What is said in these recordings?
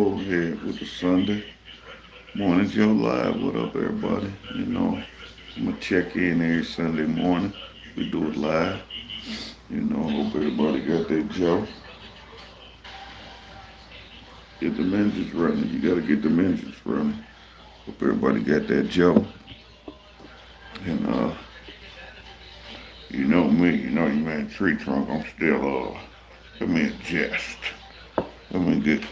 Go ahead with the Sunday morning Joe Live. What up, everybody? I'm gonna check in every Sunday morning. We do it live. Hope everybody got their Joe. Get the engines running. You gotta get the engines running. Hope everybody got that Joe. And you know me. You know you man Treetrunk. I'm still let me adjust. Let me get.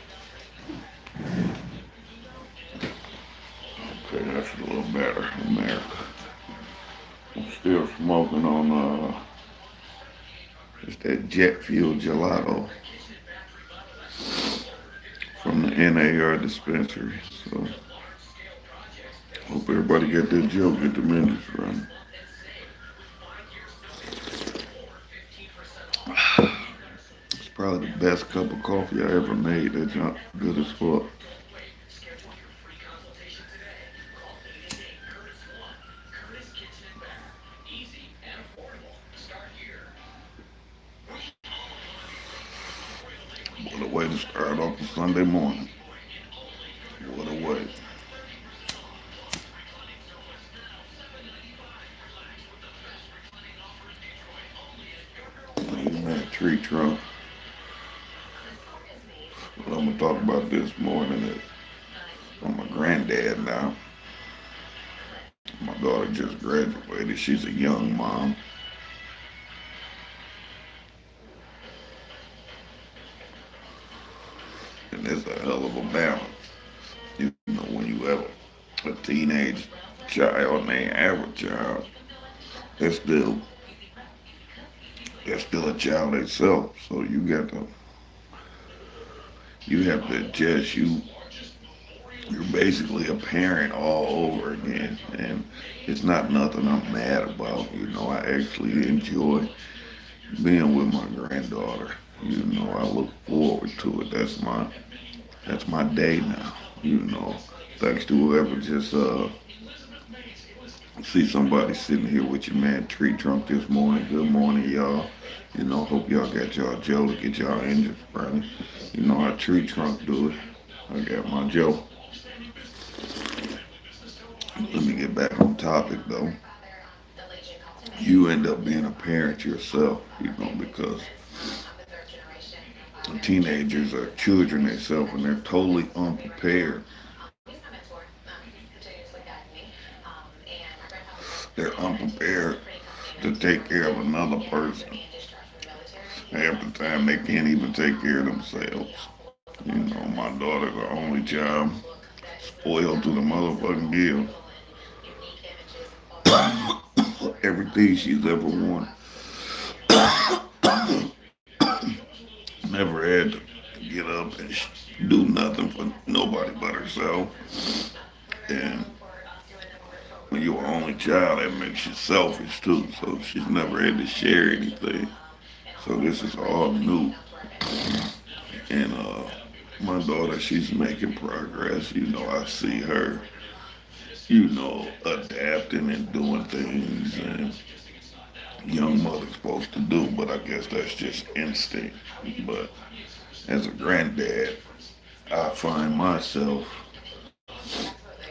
Okay, that's a little better, America. I'm still smoking on it's that jet fuel gelato from the NAR dispensary. So hope everybody get that Joe, get the minutes running. It's probably the best cup of coffee I ever made. That junk good as fuck. What a way to start off a Sunday morning. What a way. Man, tree trunk. What I'm gonna talk about this morning is I'm a granddad now. My daughter just graduated. She's a young mom. And it's a hell of a balance. When you have a teenage child and they average child, they're still they're still a child themselves. So you have to adjust. You're basically a parent all over again, and it's not nothing I'm mad about. I actually enjoy being with my granddaughter. I look forward to it. That's my day now. You know, thanks to whoever just see somebody sitting here with your man Tree Trunk this morning. Good morning, y'all. Hope y'all got y'all Joe to get y'all engines running. You know how Tree Trunk do it. I got my Joe. Let me get back on topic though. You end up being a parent yourself, because teenagers are children themselves and they're totally unprepared. They're unprepared to take care of another person. Half the time they can't even take care of themselves. My daughter's the only child, spoiled to the motherfucking gill. Everything she's ever wanted. Never had to get up and do nothing for nobody but herself. And when you're an only child, that makes you selfish too. So she's never had to share anything. So this is all new. And my daughter, she's making progress. I see her, adapting and doing things and young mother's supposed to do. But I guess that's just instinct. But as a granddad, I find myself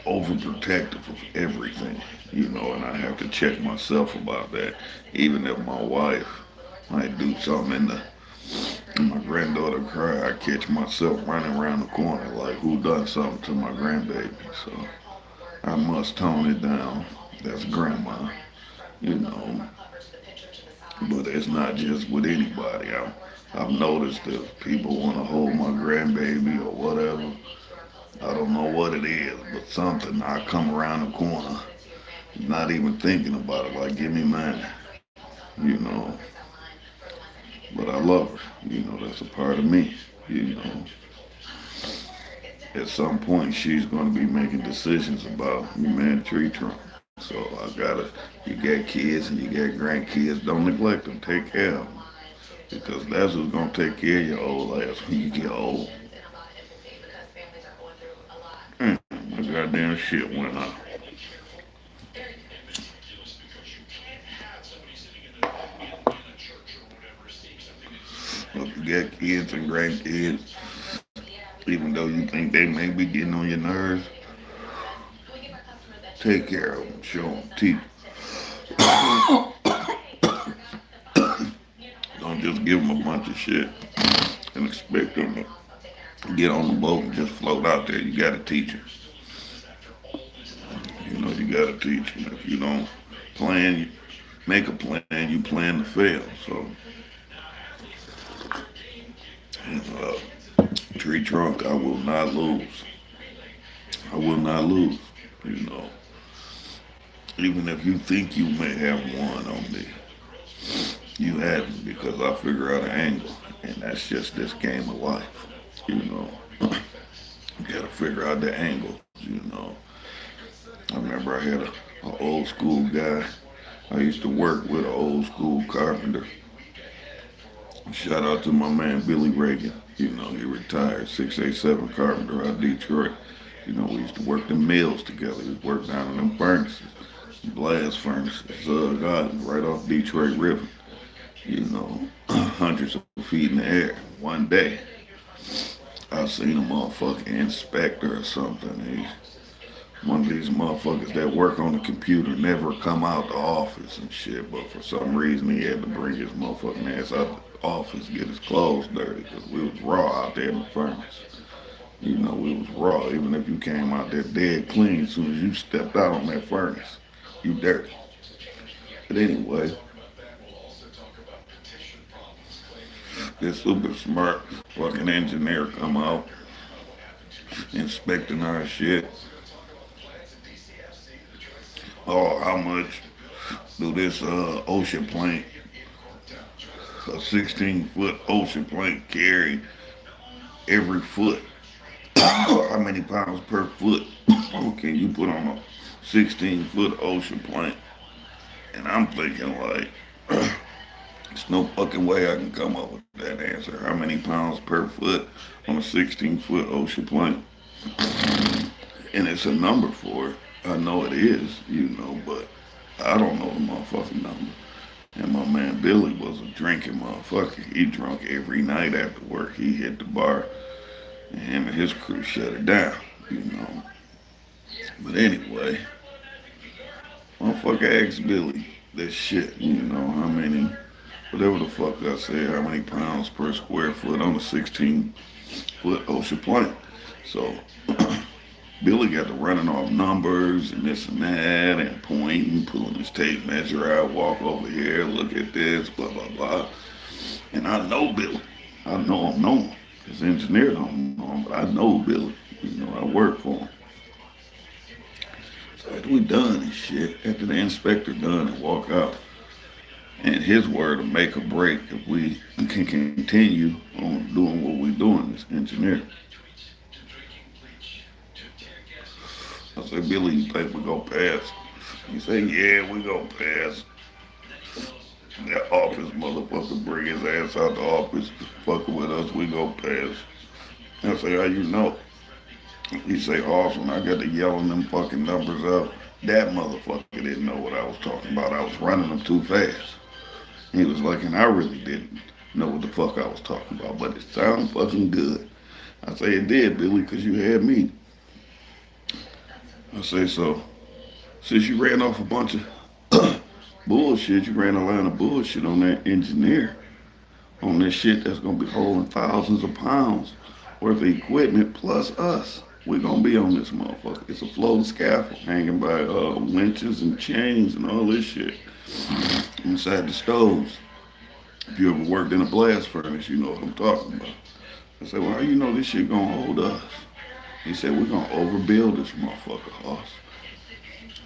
overprotective of everything, and I have to check myself about that. Even if my wife might do something and my granddaughter cry, I catch myself running around the corner like who done something to my grandbaby. So I must tone it down. That's grandma, you know. But it's not just with anybody. I've noticed that people want to hold my grandbaby or whatever. I don't know what it is, but something. I come around the corner, not even thinking about it. Like, give me mine, you know. But I love her. That's a part of me. You know. At some point, she's going to be making decisions about me, man, tree trunk. So I gotta. You got kids and you got grandkids. Don't neglect them. Take care of them because that's who's gonna take care of your old ass when you get old. My goddamn shit went out. If you got kids and grandkids, Even though you think they may be getting on your nerves, take care of them, show them, teach. Don't just give them a bunch of shit and expect them to get on the boat and just float out there. You gotta teach them. You know, you gotta teach them. If you don't plan, make a plan, you plan to fail. So, tree trunk, I will not lose. I will not lose. You know, even if you think you may have won on me, you haven't because I figure out an angle, and that's just this game of life. You know, you gotta figure out the angles. You know, I remember I had a old school guy. I used to work with an old school carpenter. Shout out to my man Billy Reagan. You know, he retired 687 carpenter out of Detroit. You know, we used to work the mills together. We worked down in them furnaces, blast furnaces, God, right off Detroit River. You know, hundreds of feet in the air. One day, I seen a motherfucking inspector or something. One of these motherfuckers that work on the computer never come out the office and shit, but for some reason he had to bring his motherfucking ass out the office, get his clothes dirty, because we was raw out there in the furnace. You know, we was raw. Even if you came out there dead clean, as soon as you stepped out on that furnace, you dirty. But anyway, this super smart fucking engineer come out inspecting our shit. Oh, how much do this ocean plank, a 16-foot ocean plank, carry every foot? How many pounds per foot can you put on a 16-foot ocean plank? And I'm thinking like, there's no fucking way I can come up with that answer. How many pounds per foot on a 16-foot ocean plank? And it's a number for it. I know it is, you know, but I don't know the motherfucking number. And my man Billy was a drinking motherfucker. He drunk every night after work. He hit the bar, and him and his crew shut it down, you know. But anyway, motherfucker asked Billy this shit, you know, how many, whatever the fuck I said, how many pounds per square foot on a 16-foot ocean plank. So Billy got to running off numbers and this and that and pointing, pulling his tape measure out, walk over here, look at this, blah, blah, blah. And I know Billy. I know him. This engineer don't know him, but I know Billy. You know, I work for him. So after we done and shit, after the inspector done and walk out, and his word to make or break if we can continue on doing what we doing as engineer. I said, Billy, you think we go past? He said, yeah, we go past. That office motherfucker bring his ass out the office, fucking with us, we go past. I say, how you know? He say, awesome, I got to yelling them fucking numbers out. That motherfucker didn't know what I was talking about. I was running them too fast. He was like, and I really didn't know what the fuck I was talking about, but it sounded fucking good. I say, it did, Billy, because you had me. I say, so, since you ran off a bunch of bullshit, you ran a line of bullshit on that engineer, on this shit that's gonna be holding thousands of pounds worth of equipment plus us. We're gonna be on this motherfucker. It's a floating scaffold hanging by winches and chains and all this shit inside the stoves. If you ever worked in a blast furnace, you know what I'm talking about. I said, well, how you know this shit gonna hold us? He said, we're gonna overbuild this motherfucker, Hoss.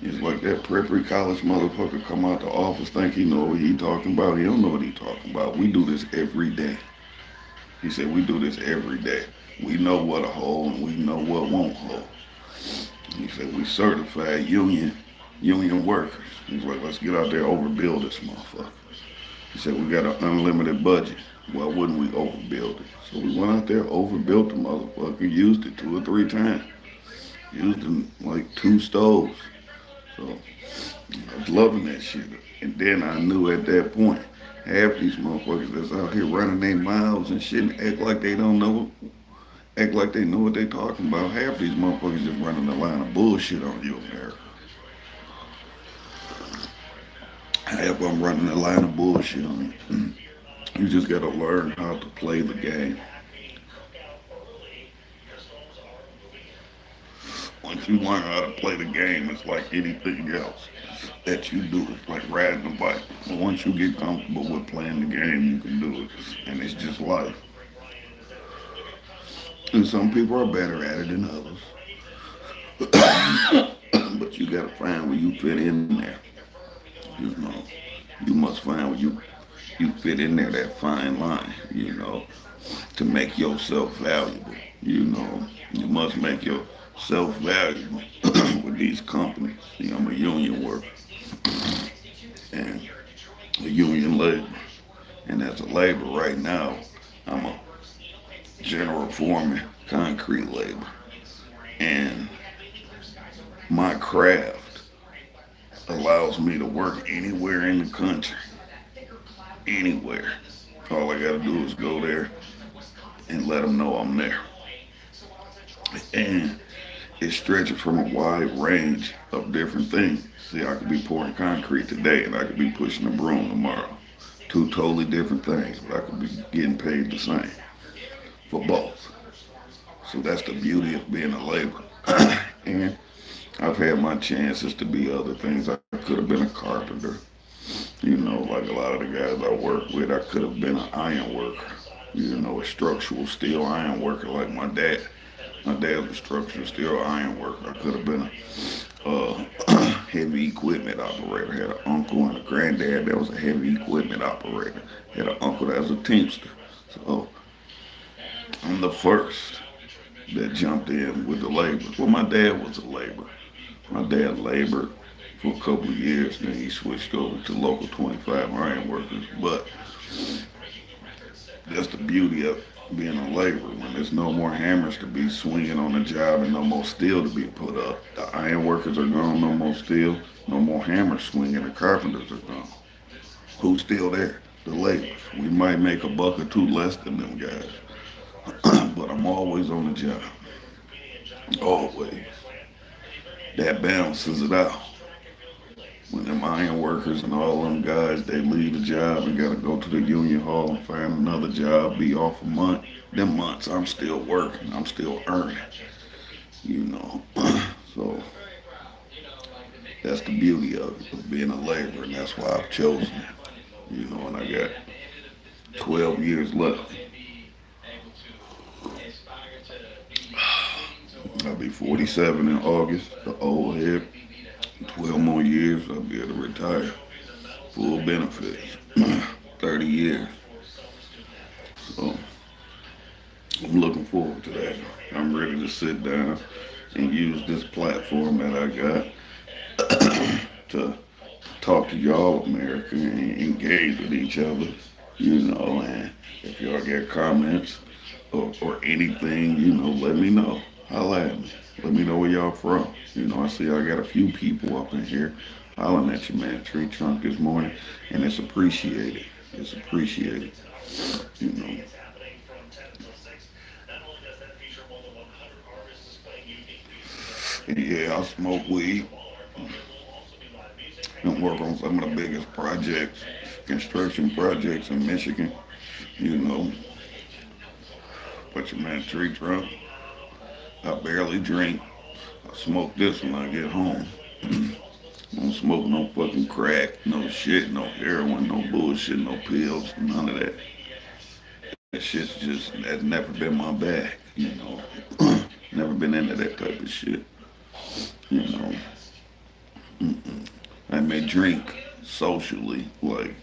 It's like that preparatory college motherfucker come out the office think he know what he talking about. He don't know what he talking about. We do this every day. He said, we do this every day. We know what a hold and we know what won't hold. He said, we certified union workers. He's like, let's get out there and overbuild this motherfucker. He said, we got an unlimited budget. Why wouldn't we overbuild it? So we went out there, overbuilt the motherfucker, used it 2 or 3 times. Used them like 2 stoves. So I was loving that shit. And then I knew at that point, half these motherfuckers that's out here running their mouths and shit and act like they don't know Act like they know what they talking about. Half these motherfuckers just running a line of bullshit on you, America. Half of them running a line of bullshit on you. You just gotta learn how to play the game. Once you learn how to play the game, it's like anything else that you do. It's like riding a bike. But once you get comfortable with playing the game, you can do it. And it's just life. And some people are better at it than others. But you gotta find where you fit in there. You know, you must find where you fit in there, that fine line. To make yourself valuable. You must make yourself valuable with these companies. I'm a union worker and a union labor. And as a labor right now, I'm a general foreman, concrete labor. And my craft allows me to work anywhere in the country. Anywhere. All I gotta do is go there and let them know I'm there. And it stretches from a wide range of different things. See, I could be pouring concrete today and I could be pushing a broom tomorrow. Two totally different things, but I could be getting paid the same for both. So that's the beauty of being a laborer. And I've had my chances to be other things. I could have been a carpenter. Like a lot of the guys I work with, I could have been an iron worker. A structural steel iron worker like my dad. My dad was a structural steel iron worker. I could have been a heavy equipment operator. Had an uncle and a granddad that was a heavy equipment operator. Had an uncle that was a teamster. So I'm the first that jumped in with the labor. Well, my dad was a laborer. My dad labored for a couple of years, then he switched over to local 25 iron workers. But that's the beauty of being a laborer. When there's no more hammers to be swinging on the job and no more steel to be put up, the iron workers are gone, no more steel, no more hammers swinging, the carpenters are gone. Who's still there? The laborers. We might make a buck or two less than them guys, but I'm always on the job. Always. That balances it out. When them iron workers and all them guys, they leave the job and gotta go to the union hall and find another job, be off a month. Them months I'm still working, I'm still earning, you know. So that's the beauty of being a laborer, and that's why I've chosen it. And I got 12 years left. I'll be 47 in August, the old head. 12 more years, I'll be able to retire. Full benefits. 30 years. So I'm looking forward to that. I'm ready to sit down and use this platform that I got to talk to y'all, America, and engage with each other. And if y'all get comments or anything, let me know. Holla at me. Let me know where y'all from. I see I got a few people up in here hollering at you, man. Treetrunk this morning, and it's appreciated. It's appreciated. You know. Yeah, I smoke weed and work on some of the biggest projects, construction projects in Michigan. You know, but your man Treetrunk, I barely drink. I smoke this when I get home. I don't smoke no fucking crack, no shit, no heroin, no bullshit, no pills, none of that. That shit's just, that's never been my bag. Never been into that type of shit. You know. I may drink socially, like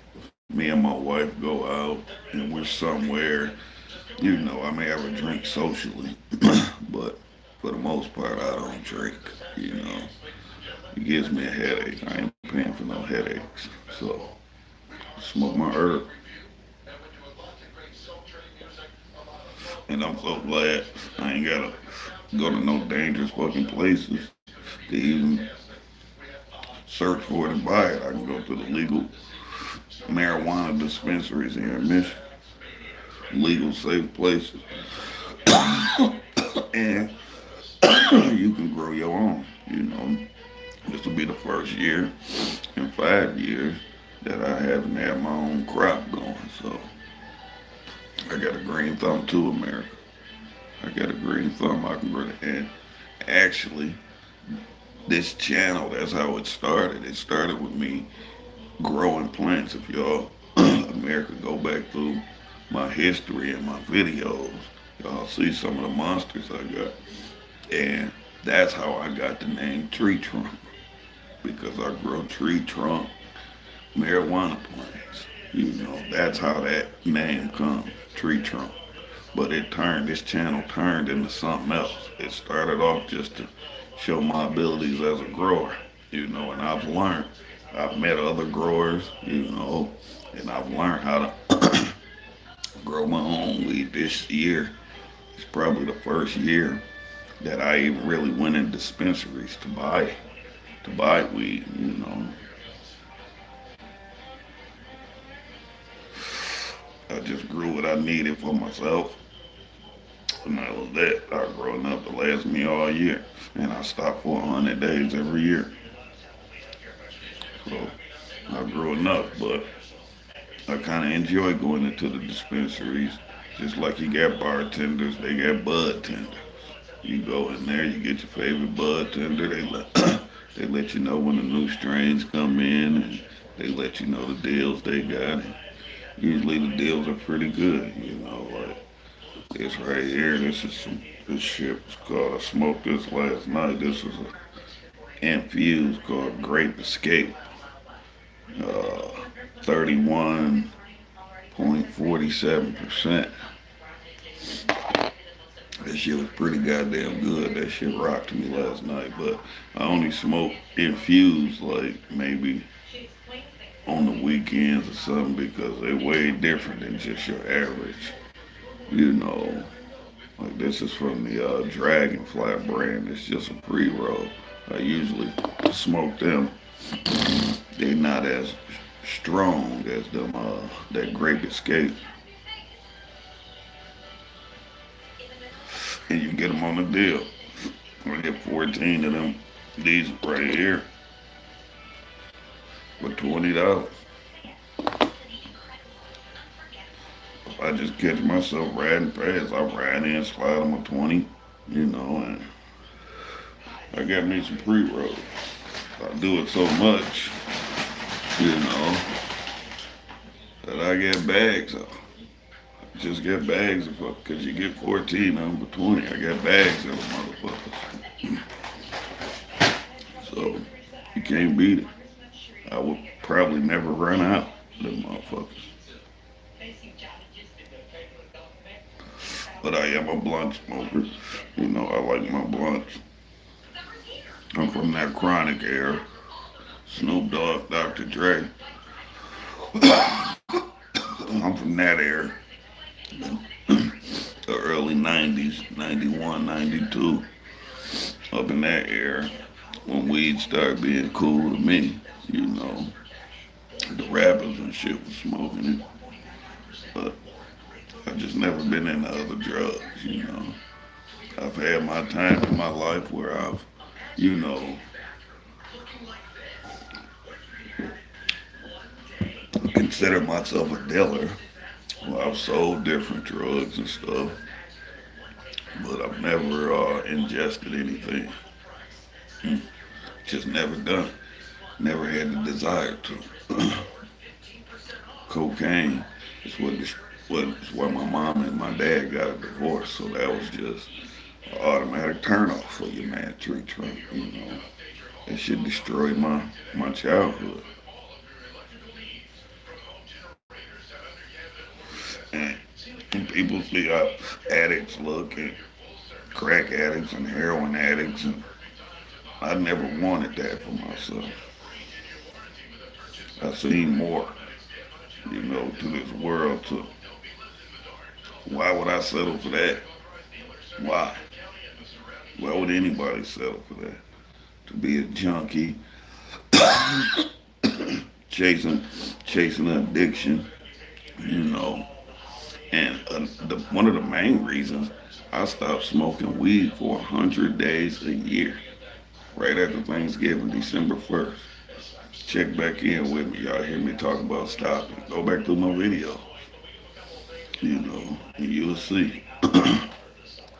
me and my wife go out and we're somewhere. I may have a drink socially, but for the most part, I don't drink. It gives me a headache. I ain't paying for no headaches, so smoke my herb. And I'm so glad I ain't gotta go to no dangerous fucking places to even search for it and buy it. I can go to the legal marijuana dispensaries here in Michigan. Legal, safe places. And you can grow your own. You know, this will be the first year in 5 years that I haven't had my own crop going. So I got a green thumb too, America. I got a green thumb. I can grow it. And actually, this channel, that's how it started. It started with me growing plants. If y'all, America, go back through my history and my videos, y'all see some of the monsters I got. And that's how I got the name Treetrunk, because I grow tree trunk marijuana plants. You know, that's how that name comes, Treetrunk. But this channel turned into something else. It started off just to show my abilities as a grower, you know, and I've met other growers, you know, and I've learned how to grow my own weed. This year is probably the first year that I even really went in dispensaries to buy weed, you know. I just grew what I needed for myself, and that was that. I grew enough to last me all year, and I stopped for 100 days every year. So I grew enough, but I kind of enjoy going into the dispensaries. Just like you got bartenders, they got bud tenders. You go in there, you get your favorite bud tender. They let you know when the new strains come in, and they let you know the deals they got. And usually the deals are pretty good, you know. Like this right here, this shit was called. I smoked this last night. This was a infused called Grape Escape, uh, 31.47%. That shit was pretty goddamn good. That shit rocked me last night. But I only smoke infused like maybe on the weekends or something, because they're way different than just your average. You know, like this is from the Dragonfly brand. It's just a pre-roll. I usually smoke them. They're not as strong as them that Grape Escape, and you get them on the deal. I get 14 of them. These right here for $20. If I just catch myself riding past, I ride in, slide them a 20, you know, and I got me some pre-rolls. I do it so much, you know, that I get bags of. Just get bags of them, because you get 14 of them for 20. I got bags of them motherfuckers. So you can't beat it. I would probably never run out of them motherfuckers. But I am a blunt smoker. You know, I like my blunts. I'm from that chronic era. Snoop Dogg, Dr. Dre. I'm from that era. The early 90s, 91, 92. Up in that era, when weed started being cool to me, you know. The rappers and shit was smoking it. But I just never been into other drugs, you know. I've had my time in my life where I've, you know, considered myself a dealer. Well, I've sold different drugs and stuff, but I've never ingested anything. Mm. Just never done it. Never had the desire to. Cocaine is was why my mom and my dad got a divorce, so that was just an automatic turnoff for you, man. Treetrunk, you know. That shit destroyed my childhood. And, and people see how addicts look, and crack addicts and heroin addicts, and I never wanted that for myself. I seen more, you know, to this world. To why would I settle for that? Why? Why would anybody settle for that? To be a junkie, chasing chasing addiction, you know, And one of the main reasons I stopped smoking weed for 100 days a year, right after Thanksgiving, December 1st. Check back in with me. Y'all hear me talk about stopping. Go back through my video, and you'll see.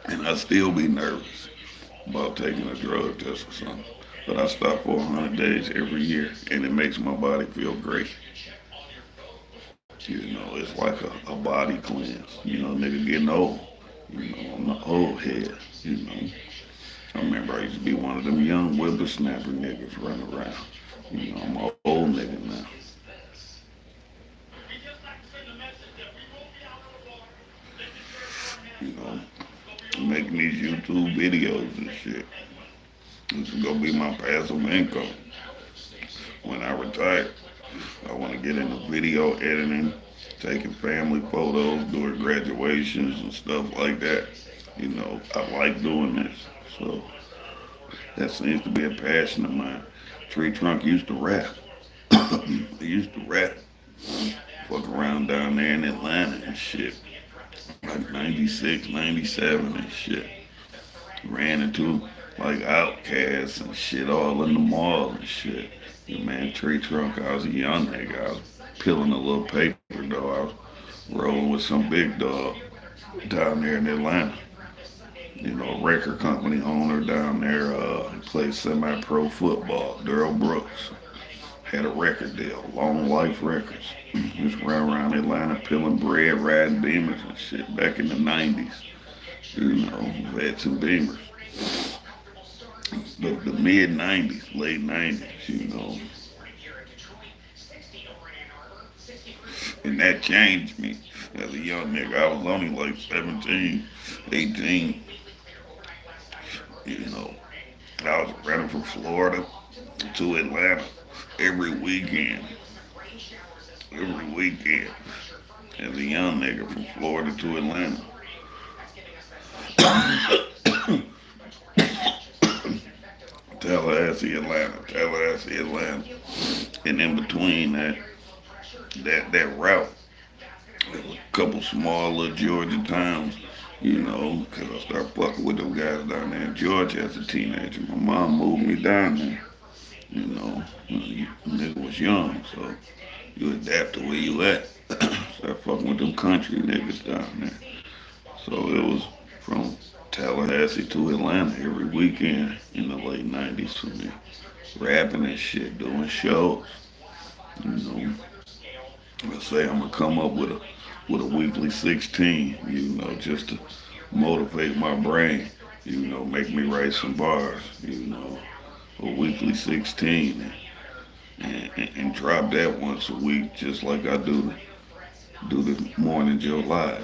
And I still be nervous about taking a drug test or something. But I stop for 100 days every year, and it makes my body feel great. It's like a body cleanse. Nigga getting old. I'm an old head. You know, I remember I used to be one of them young whippersnapper niggas running around. I'm an old nigga now. You know, making these YouTube videos and shit. This is gonna be my passive income when I retire. I want to get into video editing, taking family photos, doing graduations and stuff like that. I like doing this. So that seems to be a passion of mine. Treetrunk used to rap. He used to rap. Fuck around down there in Atlanta and shit. Like 96, 97 and shit. Ran into like outcasts and shit all in the mall and shit. Man, Treetrunk, I was a young nigga. I was peeling a little paper though. I was rolling with some big dog down there in Atlanta. A record company owner down there. He played semi-pro football. Daryl Brooks had a record deal, Long Life Records. Just ran around Atlanta peeling bread, riding Beamers and shit back in the 90s. Vets and Beamers. The mid 90s, late 90s, And that changed me as a young nigga. I was only like 17, 18. You know, I was running from Florida to Atlanta every weekend. Every weekend. As a young nigga from Florida to Atlanta. Tallahassee, Atlanta, Tallahassee, Atlanta. And in between that route, there was a couple small little Georgia towns, because I started fucking with them guys down there in Georgia as a teenager. My mom moved me down there, nigga was young, so you adapt to where you at. Start fucking with them country niggas down there. So it was from Tallahassee to Atlanta every weekend in the late 90s for me. Rapping and shit, doing shows. You know, let's say I'm gonna come up with a weekly 16, just to motivate my brain, make me write some bars, a weekly 16 and drop that once a week just like I do the Morning Joe live,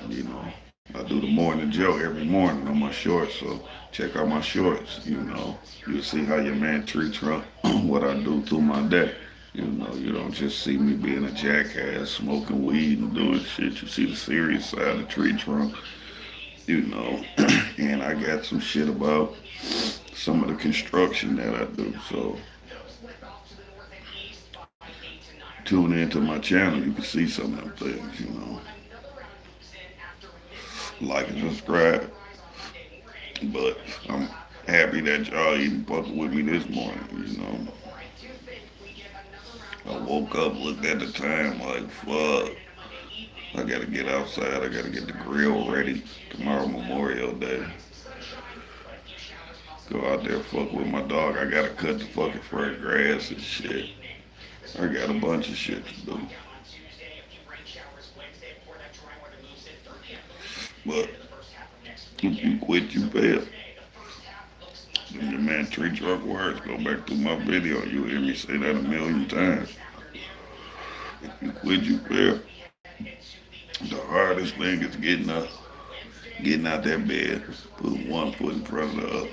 I do the Morning Joe every morning on my shorts, so check out my shorts, You'll see how your man Treetrunk, what I do through my day. You don't just see me being a jackass, smoking weed and doing shit. You see the serious side of Treetrunk, and I got some shit about some of the construction that I do. So tune into my channel, you can see some of them things, Like and subscribe. But I'm happy that y'all even fucking with me this morning. I woke up, looked at the time like, fuck. I gotta get outside. I gotta get the grill ready. Tomorrow Memorial Day. Go out there, fuck with my dog. I gotta cut the fucking fresh grass and shit. I got a bunch of shit to do. But if you quit, you fail. If your man Treetrunk words, go back to my video. You'll hear me say that a million times. If you quit, you fail. The hardest thing is getting out that bed, putting one foot in front of the other.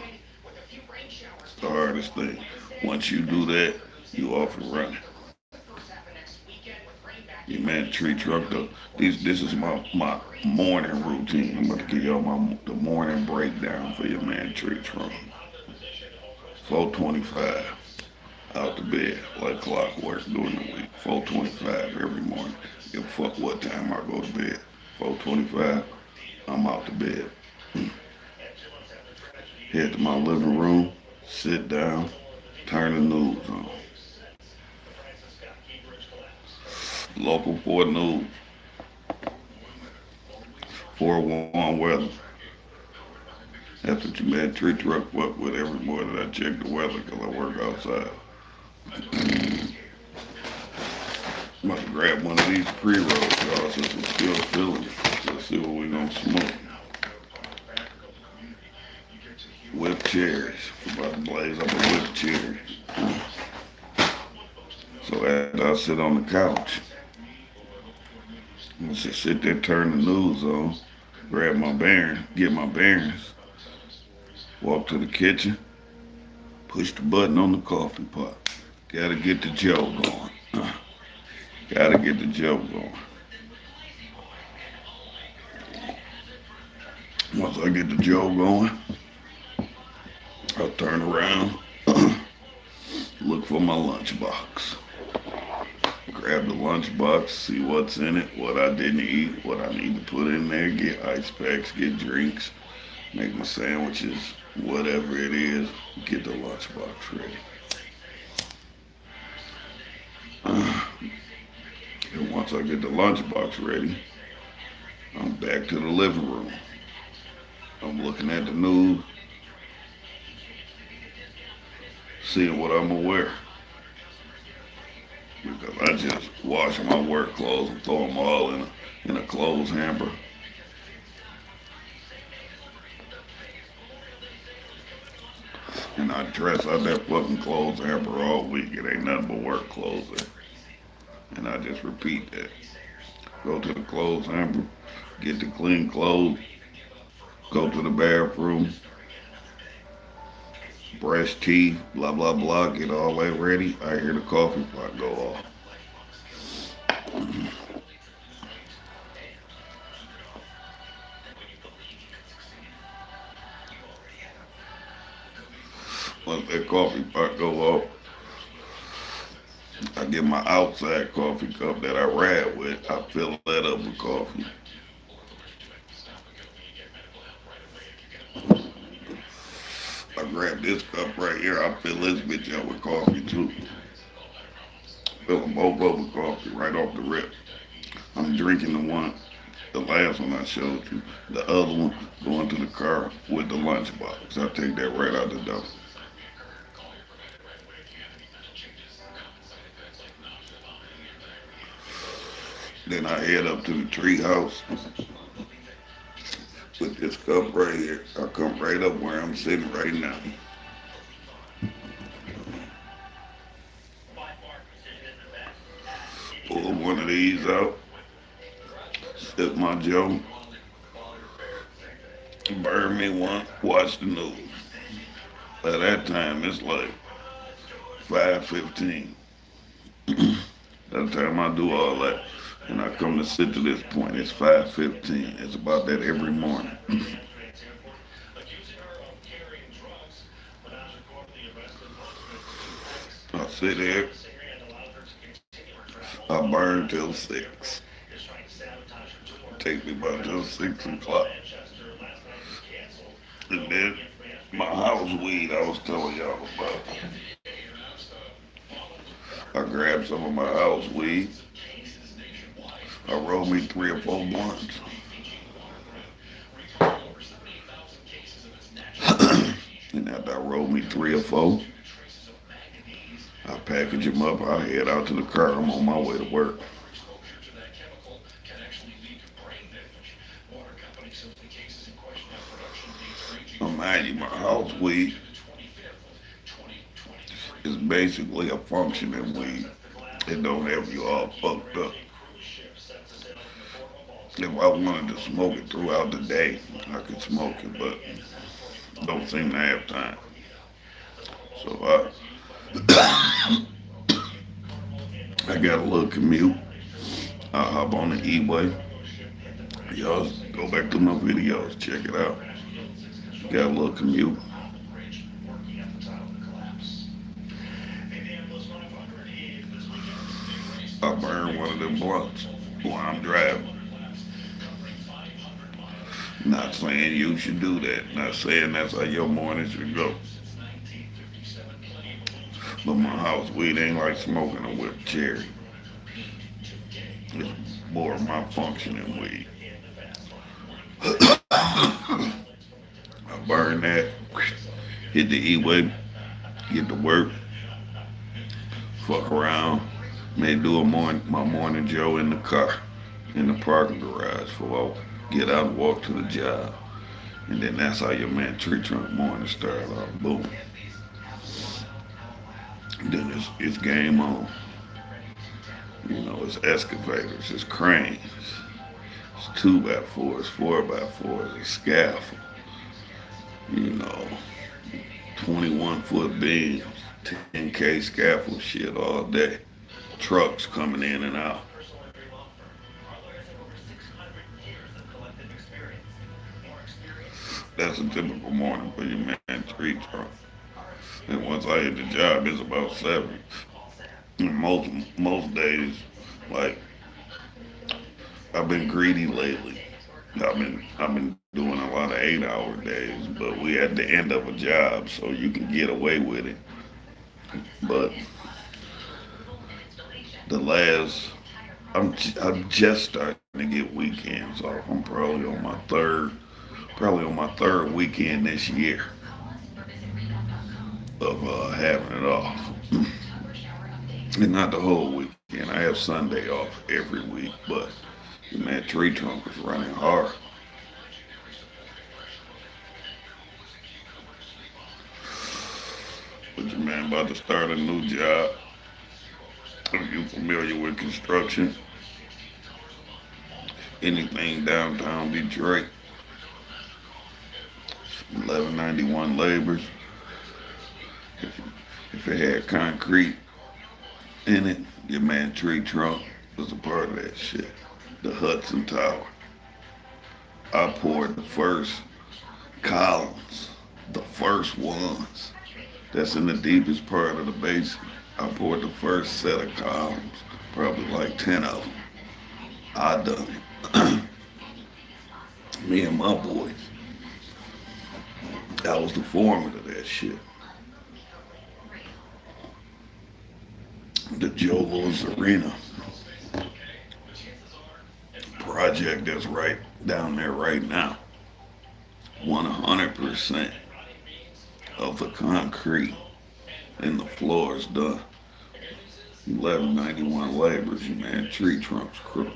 It's the hardest thing. Once you do that, you off and running. Your man Treetrunk, this is my morning routine. I'm about to give y'all the morning breakdown for your man Treetrunk. 4:25, out the bed like clockwork during the week. 4:25 every morning. Give a fuck what time I go to bed. 4:25, I'm out to bed. Head to my living room, sit down, turn the news on. Local 4 news, 4-1 weather. That's what you made Treetrunk fuck with every morning. I check the weather because I work outside. I'm about to grab one of these pre-rolls, y'all, since I'm still feeling it. Let's see what we gonna smoke. Whipped cherries. We're about to blaze up a whipped cherry. So after I sit on the couch, I'm just sit there, turn the news on, grab my bearings, get my bearings, walk to the kitchen, push the button on the coffee pot. Gotta get the Joe going. Gotta get the Joe going. Once I get the Joe going, I'll turn around, look for my lunchbox. Grab the lunchbox, see what's in it, what I didn't eat, what I need to put in there, get ice packs, get drinks, make my sandwiches, whatever it is, get the lunchbox ready. And once I get the lunchbox ready, I'm back to the living room. I'm looking at the news, seeing what I'm gonna wear. Because I just wash my work clothes and throw them all in a clothes hamper. And I dress out that fucking clothes hamper all week. It ain't nothing but work clothes there. And I just repeat that. Go to the clothes hamper, get the clean clothes, go to the bathroom, brush teeth, blah blah blah, get all that ready. I hear the coffee pot go off. Once that coffee pot go off, I get my outside coffee cup that I ride with. I fill that up with coffee. I grab this cup right here. I fill this bitch up with coffee too. Fill them both up with coffee right off the rip. I'm drinking the last one I showed you. The other one going to the car with the lunchbox. I take that right out the door. Then I head up to the tree house with this cup right here. I come right up where I'm sitting right now. Pull one of these out, sip my Joe, burn me one, watch the news. By that time, it's like 5:15. By the time I do all that, and I come to sit to this point, it's 5:15. It's about that every morning. I sit there, I burn till 6. Take me about till 6 o'clock. And then my house weed I was telling y'all about. I grabbed some of my house weed. I rolled me 3 or 4 blunts. And after I rolled me 3 or 4, I package them up. I head out to the car. I'm on my way to work. Mind you, my house weed is basically a functioning weed. It don't have you all fucked up. If I wanted to smoke it throughout the day, I could smoke it, but don't seem to have time. So I got a little commute. I hop on the E-way. Y'all go back to my videos, check it out. Got a little commute. I burn one of them blunts while I'm driving. Not saying you should do that. Not saying that's how your morning should go. But my house weed ain't like smoking a whipped cherry. It's more of my functioning weed. I burn that, hit the E-way, get to work, fuck around, may do my morning Joe in the car, in the parking garage before I get out and walk to the job. And then that's how your man Treetrunk morning start off. Boom. Then it's game on. You know, it's excavators, it's cranes, it's 2x4s, 4x4s, it's scaffold. You know, 21-foot beams, 10K scaffold shit all day. Trucks coming in and out. That's a typical morning for your man Treetrunk. And once I hit the job, it's about 7. And most days, like I've been greedy lately. I've been doing a lot of 8-hour days, but we at the end of a job, so you can get away with it. But the last, I'm just starting to get weekends off. I'm probably on my third weekend this year of having it off, and not the whole weekend. I have Sunday off every week, but the man Treetrunk is running hard. But your man about to start a new job. If you familiar with construction, anything downtown Detroit, 1191 labors. If, if it had concrete in it, your man Treetrunk was a part of that shit. The Hudson Tower. I poured the first columns, the first ones. That's in the deepest part of the basement. I poured the first set of columns, probably like 10 of them. I done it. Me and my boys. I was the foreman of that shit. The Joe Louis Arena project that's right down there right now. 100% of the concrete and the floors done. 1191 labors, you man, Treetrunk's crew.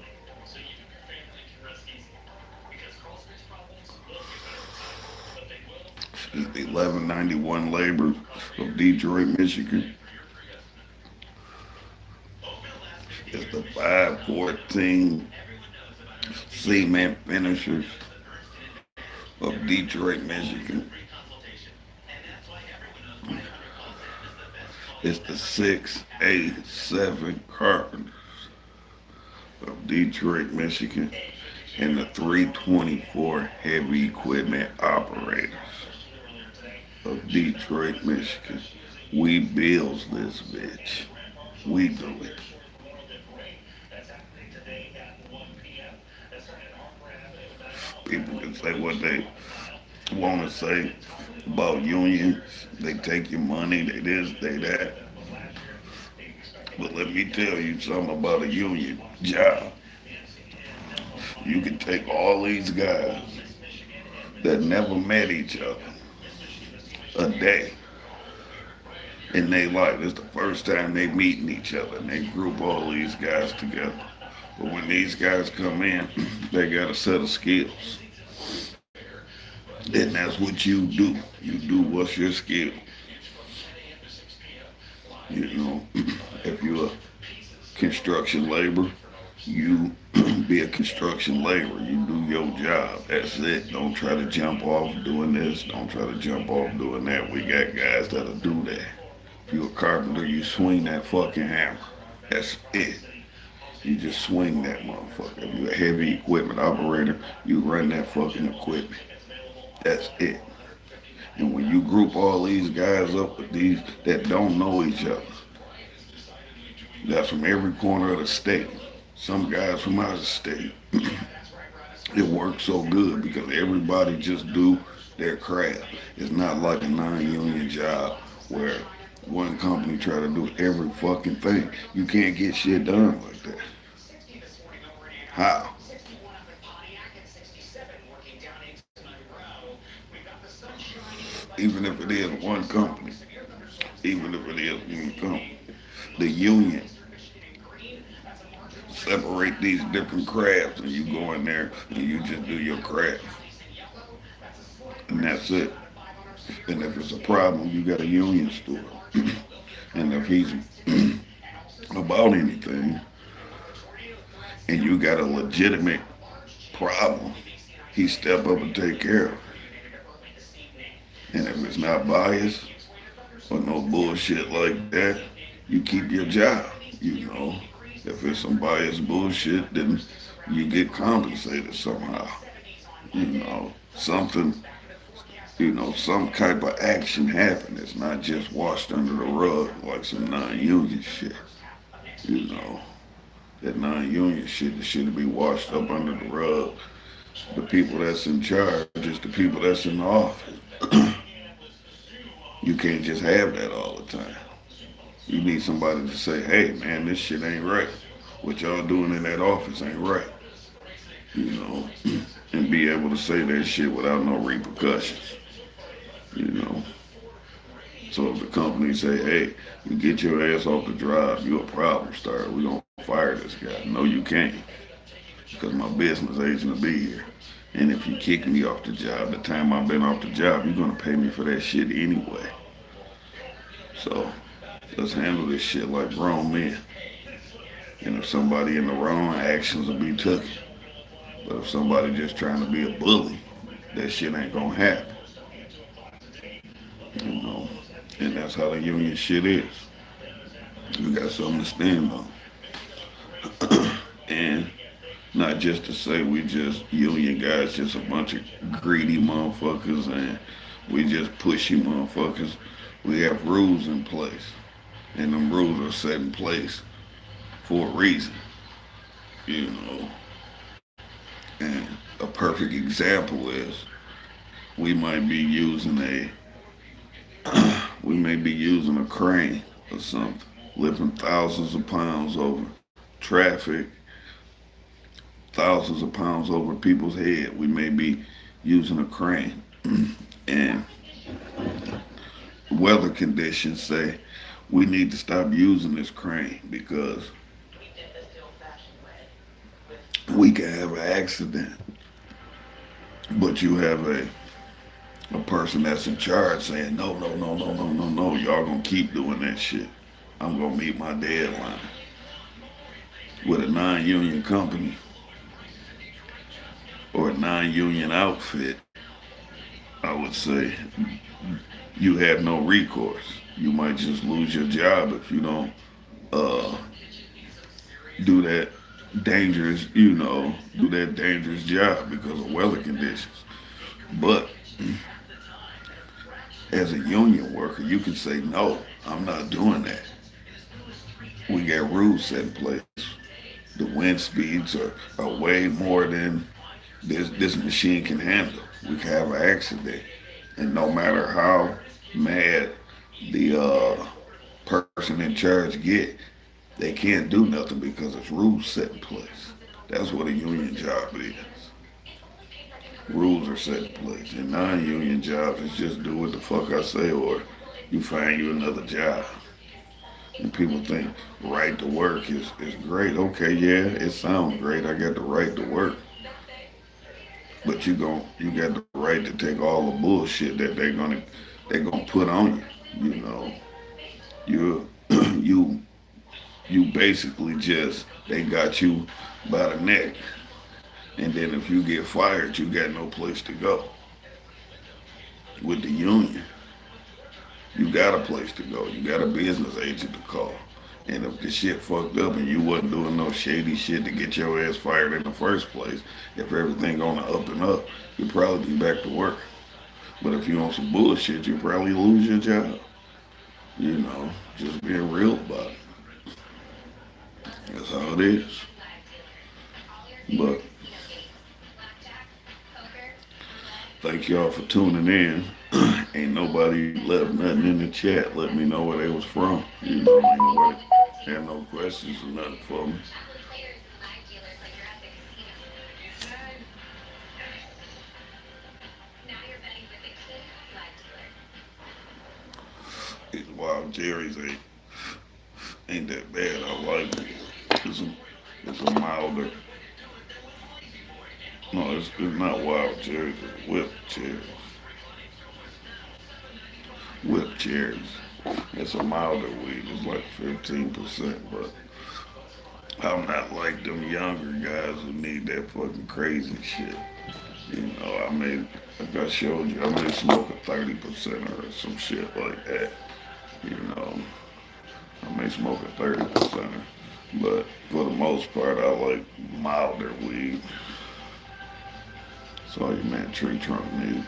It's the 1191 labor of Detroit, Michigan. It's the 514 cement finishers of Detroit, Michigan. It's the 687 carpenters of Detroit, Michigan, and the 324 heavy equipment operators of Detroit, Michigan. We builds this bitch. We do it. People can say what they want to say about unions. They take your money, they this, they that. But let me tell you something about a union job. You can take all these guys that never met each other a day in their life. It's the first time they meeting each other, and they group all these guys together. But when these guys come in, they got a set of skills. And that's what you do. You do what's your skill. You know, if you're a construction labor, you be a construction laborer. You do your job. That's it. Don't try to jump off doing this. Don't try to jump off doing that. We got guys that'll do that. If you're a carpenter, you swing that fucking hammer. That's it. You just swing that motherfucker. If you're a heavy equipment operator, you run that fucking equipment. That's it. And when you group all these guys up with these that don't know each other, that's from every corner of the state. Some guys from out of state. It works so good because everybody just do their craft. It's not like a non-union job where one company try to do every fucking thing. You can't get shit done like that. How? Even if it is one company, even if it is one company, the union separate these different crafts and you go in there and you just do your craft. And that's it. And if it's a problem, you got a union store. And if he's about anything and you got a legitimate problem, he step up and take care of it. And if it's not biased or no bullshit like that, you keep your job. You know, if it's some biased bullshit, then you get compensated somehow. You know, something, some type of action happen. It's not just washed under the rug like some non-union shit. You know, that non-union shit should be washed up under the rug. The people that's in charge is the people that's in the office. You can't just have that all the time. You need somebody to say, hey man, this shit ain't right. What y'all doing in that office ain't right. You know, and be able to say that shit without no repercussions. You know. So if the company say, hey, you get your ass off the job, you a problem starter. We gonna fire this guy. No, you can't. Because my business agent will be here. And if you kick me off the job, the time I've been off the job, you're gonna pay me for that shit anyway. So let's handle this shit like grown men. And if somebody in the wrong, actions will be taken. But if somebody just trying to be a bully, that shit ain't gonna happen. You know. And that's how the union shit is. You got something to stand on. And not just to say we just union guys, just a bunch of greedy motherfuckers and we just pushy motherfuckers. We have rules in place. And them rules are set in place for a reason. You know. And a perfect example is we might be using a crane or something, lifting thousands of pounds over traffic, thousands of pounds over people's head. We may be using a crane, and weather conditions say we need to stop using this crane because we can have an accident. But you have a person that's in charge saying, no, no, no, no, no, no, no, y'all gonna keep doing that shit. I'm gonna meet my deadline. With a non-union company or a non-union outfit, I would say you have no recourse. You might just lose your job if you don't uh, do that dangerous job because of weather conditions. But as a union worker, you can say, no, I'm not doing that. We got rules set in place. The wind speeds are way more than this machine can handle. We can have an accident. And no matter how mad the person in charge get, they can't do nothing because it's rules set in place. That's what a union job is. Rules are set in place. And non-union jobs is just do what the fuck I say or you find you another job. And people think right to work is great. Okay, yeah, it sounds great. I got the right to work. But you got the right to take all the bullshit that they gonna put on you. You know, you you you basically just they got you by the neck. And then if you get fired, you got no place to go. With the union, you got a place to go. You got a business agent to call. And if the shit fucked up and you wasn't doing no shady shit to get your ass fired in the first place, if everything on the up and up, you'd probably be back to work. But if you on some bullshit, you probably lose your job. You know, just being real about it. That's how it is. But Thank y'all for tuning in. Ain't nobody left nothing in the chat. Let me know where they was from. You know, ain't nobody had no questions or nothing for me. These wild Jerry's ain't that bad. I like it. It's a, it's a milder. No, it's not wild cherries. It's whipped cherries. Whipped cherries. It's a milder weed. It's like 15%, but I'm not like them younger guys who need that fucking crazy shit. You know, like I showed you, I may smoke a 30% or some shit like that. You know, I may smoke a 30%, but for the most part, I like milder weed. So you man, Treetrunk need.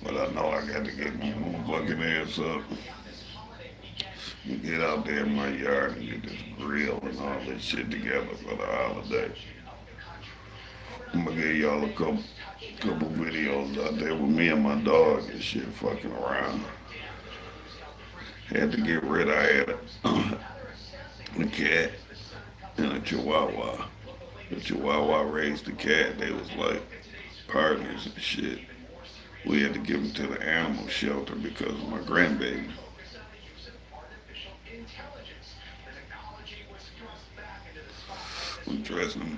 But I know I got to get my motherfucking ass up and get out there in my yard and get this grill and all this shit together for the holiday. I'm gonna give y'all a couple videos out there with me and my dog and shit fucking around. Had to get rid of. I had a cat and a chihuahua. The chihuahua raised the cat. They was like partners and shit. We had to give him to the animal shelter because of my grandbaby. We trust them,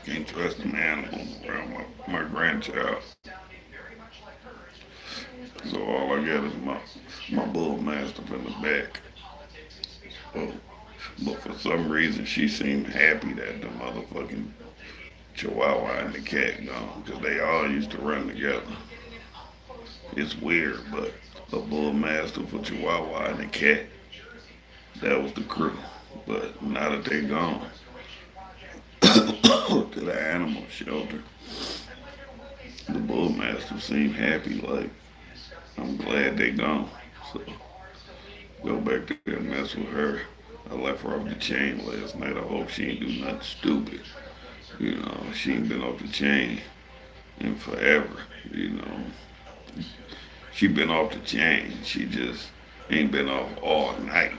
can't trust them animals around my grandchild. So all I got is my bull mastiff in the back. So, but for some reason she seemed happy that the motherfucking chihuahua and the cat gone because they all used to run together. It's weird, but a bull mastiff, a chihuahua, and a cat, that was the crew. But now that they gone to the animal shelter, the bull mastiff seemed happy, like, I'm glad they gone. So go back there and mess with her. I left her off the chain last night. I hope she ain't do nothing stupid. You know, she ain't been off the chain in forever. You know, she been off the chain. She just ain't been off all night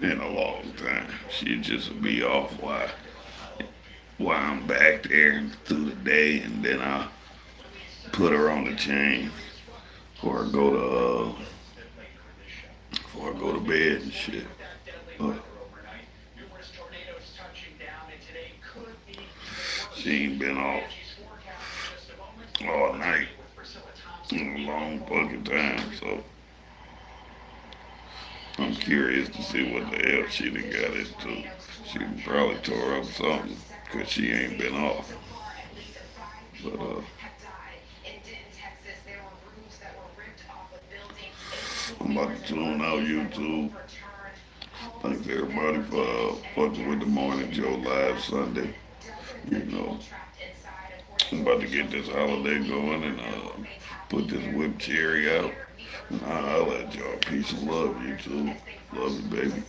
in a long time. She just be off while I'm back there through the day, and then I put her on the chain before I go to before I go to bed and shit. But she ain't been off all night in a long fucking time. So I'm curious to see what the hell she done got into. She done probably tore up something because she ain't been off. But I'm about to tune out YouTube. Thanks everybody for fucking with the Morning Joe live Sunday. You know, I'm about to get this holiday going and put this whipped cherry out. And I'll let y'all. Peace and love, YouTube. Love you, baby.